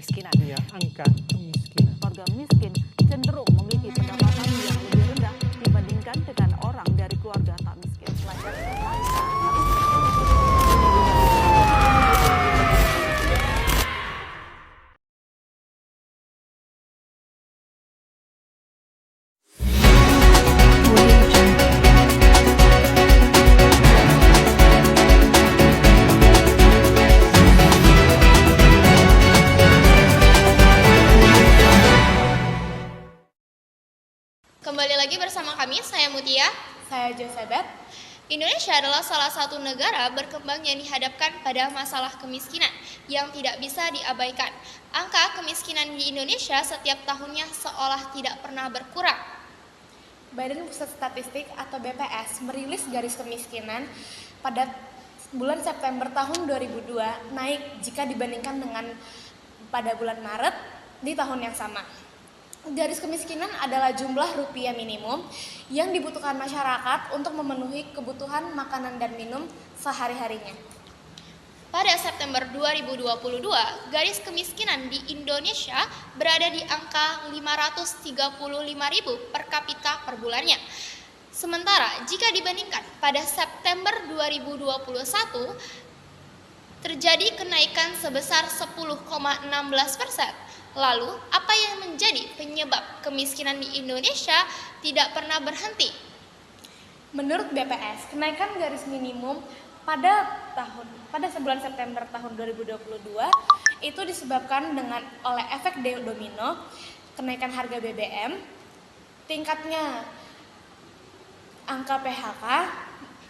kemiskinan. Ya, angka kemiskinan. Keluarga miskin cenderung memiliki pendapatan yang lebih rendah dibandingkan dengan orang dari keluarga tak miskin. Kembali lagi bersama kami, saya Mutia. Saya Josebet. Indonesia adalah salah satu negara berkembang yang dihadapkan pada masalah kemiskinan yang tidak bisa diabaikan. Angka kemiskinan di Indonesia setiap tahunnya seolah tidak pernah berkurang. Badan Pusat Statistik atau BPS merilis garis kemiskinan pada bulan September tahun 2002 naik jika dibandingkan dengan pada bulan Maret di tahun yang sama. Garis kemiskinan adalah jumlah rupiah minimum yang dibutuhkan masyarakat untuk memenuhi kebutuhan makanan dan minum sehari-harinya. Pada September 2022, garis kemiskinan di Indonesia berada di angka 535.000 per kapita per bulannya. Sementara jika dibandingkan pada September 2021, terjadi kenaikan sebesar 10,16%. Lalu, apa yang menjadi penyebab kemiskinan di Indonesia tidak pernah berhenti? Menurut BPS, kenaikan garis minimum pada bulan September tahun 2022 itu disebabkan oleh efek domino, kenaikan harga BBM, tingkatnya angka PHK,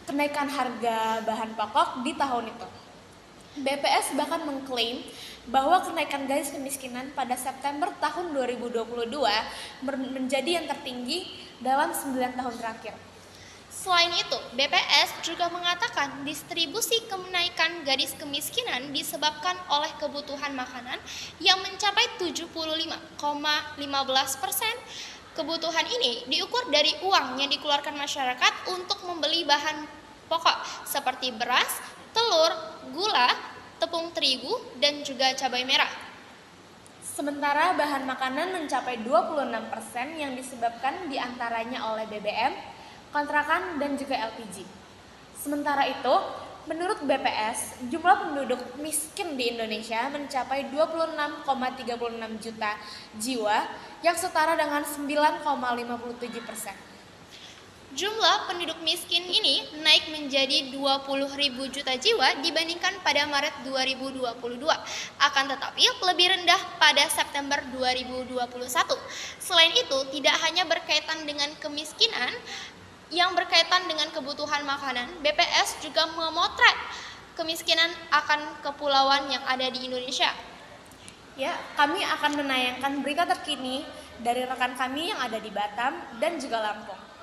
kenaikan harga bahan pokok di tahun itu. BPS bahkan mengklaim bahwa kenaikan garis kemiskinan pada September tahun 2022 menjadi yang tertinggi dalam 9 tahun terakhir. Selain itu, BPS juga mengatakan distribusi kenaikan garis kemiskinan disebabkan oleh kebutuhan makanan yang mencapai 75,15%. Kebutuhan ini diukur dari uang yang dikeluarkan masyarakat untuk membeli bahan pokok seperti beras, telur, gula, tepung terigu, dan juga cabai merah. Sementara bahan makanan mencapai 26% yang disebabkan diantaranya oleh BBM, kontrakan, dan juga LPG. Sementara itu, menurut BPS, jumlah penduduk miskin di Indonesia mencapai 26,36 juta jiwa yang setara dengan 9,57%. Jumlah penduduk miskin ini naik menjadi 20.000 juta jiwa dibandingkan pada Maret 2022. Akan tetapi lebih rendah pada September 2021. Selain itu, tidak hanya berkaitan dengan kemiskinan yang berkaitan dengan kebutuhan makanan, BPS juga memotret kemiskinan akan kepulauan yang ada di Indonesia. Ya, kami akan menayangkan berita terkini dari rekan kami yang ada di Batam dan juga Lampung.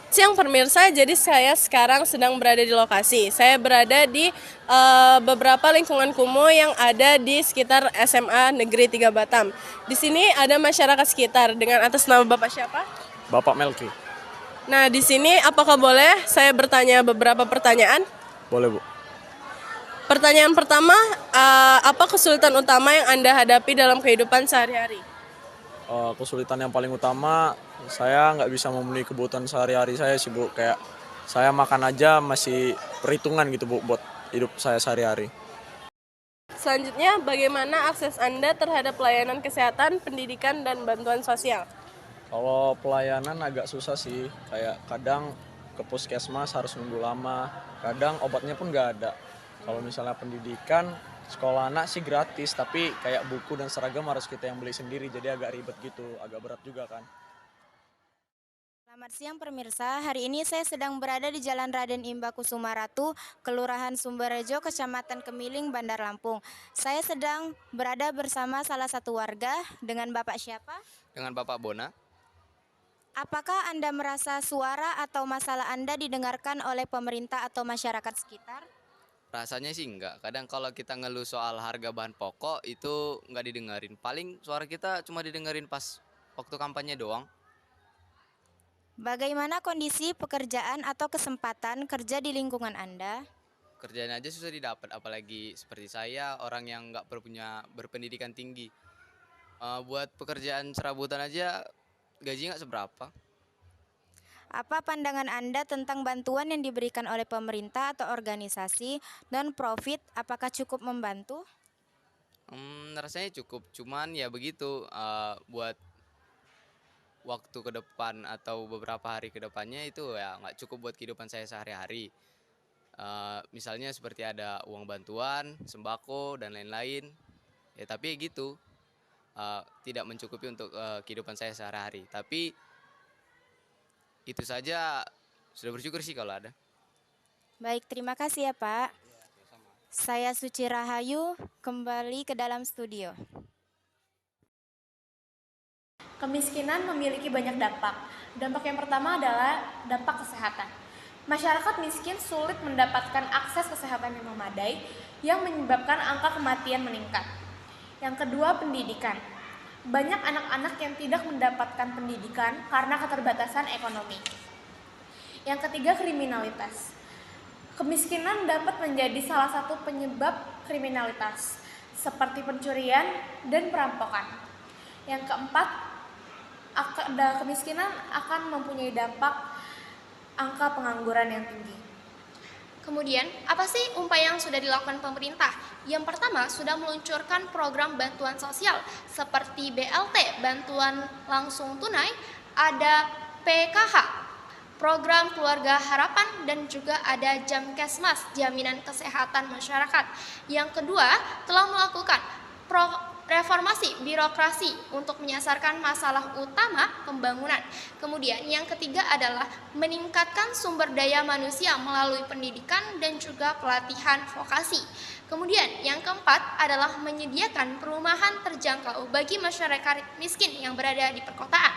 Siang pemirsa, jadi saya sekarang sedang berada di lokasi. Saya berada di beberapa lingkungan kumuh yang ada di sekitar SMA Negeri 3 Batam. Di sini ada masyarakat sekitar dengan atas nama Bapak siapa? Bapak Melki. Nah, di sini apakah boleh saya bertanya beberapa pertanyaan? Boleh, Bu. Pertanyaan pertama, apa kesulitan utama yang Anda hadapi dalam kehidupan sehari-hari? Kesulitan yang paling utama, saya nggak bisa memenuhi kebutuhan sehari-hari saya sih, Bu. Kayak saya makan aja masih perhitungan gitu, Bu, buat hidup saya sehari-hari. Selanjutnya, bagaimana akses Anda terhadap pelayanan kesehatan, pendidikan, dan bantuan sosial? Kalau pelayanan agak susah sih, kayak kadang ke puskesmas harus nunggu lama, kadang obatnya pun nggak ada. Kalau misalnya pendidikan, sekolah anak sih gratis, tapi kayak buku dan seragam harus kita yang beli sendiri, jadi agak ribet gitu, agak berat juga kan. Selamat siang pemirsa, hari ini saya sedang berada di Jalan Raden Imba Kusuma Ratu, Kelurahan Sumberjo, Kecamatan Kemiling, Bandar Lampung. Saya sedang berada bersama salah satu warga dengan Bapak siapa? Dengan Bapak Bona. Apakah Anda merasa suara atau masalah Anda didengarkan oleh pemerintah atau masyarakat sekitar? Rasanya sih enggak, kadang kalau kita ngeluh soal harga bahan pokok itu enggak didengarin. Paling suara kita cuma didengarin pas waktu kampanye doang. Bagaimana kondisi pekerjaan atau kesempatan kerja di lingkungan Anda? pekerjaan aja susah didapat, apalagi seperti saya orang yang nggak punya berpendidikan tinggi. Buat pekerjaan serabutan aja gaji nggak seberapa. Apa pandangan Anda tentang bantuan yang diberikan oleh pemerintah atau organisasi non-profit? Apakah cukup membantu? Rasanya cukup, cuman ya begitu, buat waktu ke depan atau beberapa hari ke depannya itu ya nggak cukup buat kehidupan saya sehari-hari. Misalnya seperti ada uang bantuan, sembako, dan lain-lain. Ya tapi gitu, tidak mencukupi untuk kehidupan saya sehari-hari. Tapi itu saja sudah bersyukur sih kalau ada. Baik, terima kasih ya Pak. Saya Suci Rahayu, kembali ke dalam studio. Kemiskinan memiliki banyak dampak. Dampak yang pertama adalah dampak kesehatan. Masyarakat miskin sulit mendapatkan akses kesehatan yang memadai yang menyebabkan angka kematian meningkat. Yang kedua, pendidikan. Banyak anak-anak yang tidak mendapatkan pendidikan karena keterbatasan ekonomi. Yang ketiga, kriminalitas. Kemiskinan dapat menjadi salah satu penyebab kriminalitas, seperti pencurian dan perampokan. Yang keempat, kemiskinan akan mempunyai dampak angka pengangguran yang tinggi. Kemudian, apa sih upaya yang sudah dilakukan pemerintah? Yang pertama, sudah meluncurkan program bantuan sosial seperti BLT, bantuan langsung tunai, ada PKH, program keluarga harapan, dan juga ada Jamkesmas, jaminan kesehatan masyarakat. Yang kedua, telah melakukan reformasi birokrasi untuk menyasarkan masalah utama pembangunan. Kemudian yang ketiga adalah meningkatkan sumber daya manusia melalui pendidikan dan juga pelatihan vokasi. Kemudian yang keempat adalah menyediakan perumahan terjangkau bagi masyarakat miskin yang berada di perkotaan.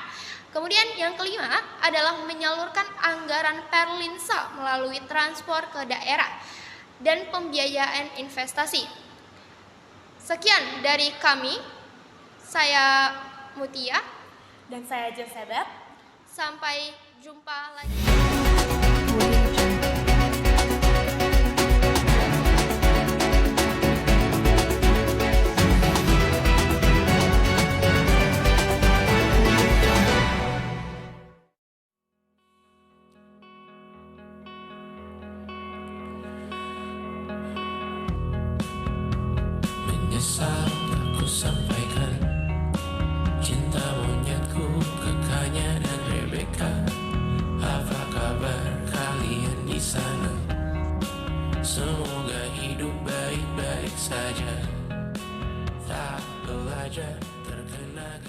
Kemudian yang kelima adalah menyalurkan anggaran Perlinsa melalui transport ke daerah dan pembiayaan investasi. Sekian dari kami, saya Mutia. Dan saya Josebat. Sampai jumpa lagi. Menyesal aku sampaikan cinta monyetku ke Kanya dan Rebecca. Apa kabar kalian di sana? Semoga hidup baik-baik saja. Tak belajar terkena